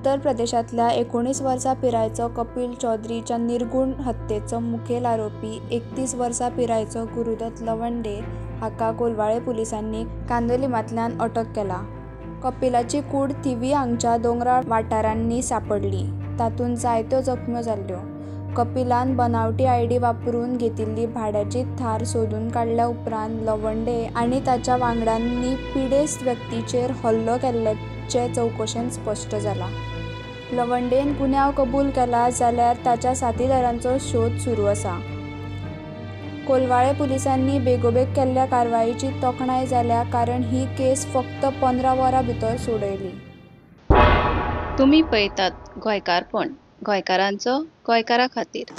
उत्तर प्रदेशातल्या 19 वर्सां पिरायेचो कपिल चौधरीच्या निर्गुण हत्येचो मुखेल आरोपी 31 वर्सां पिरायेचो गुरुदत्त लवंडे हाका कोलवाळे पुलिसांनी कांदोलीमांतल्यान अटक केला। कपिलाची कूड थिवी हांगच्या दोंगराळ वाठारांनी सांपडली, तातूंत जायत्यो जखम्यो जाल्ल्यो। कपिलान बनावटी आयडी वापरून घेतिल्ली भाड्याची थार सोदून काडल्या उपरांत लवंडे आनी ताच्या वांगड्यांनी पिडेस्त व्यक्तीचेर हल्लो केल्ल्याचें चवकशेंत स्पश्ट जालां। लवंडेन गुन्यांव कबूल केला जाल्यार ताच्या साथीदारांचो सोद सुरू आसा। कोलवाळे पुलिसांनी बेगोबेग केल्ल्या कारवायेची तोखणाय जाल्या, कारण ही केस फकत 15 वरां भितर सोडयली। तुमी पळयतात गोंयकारपण, गोंयकारांचो गोंयकारा खातीर।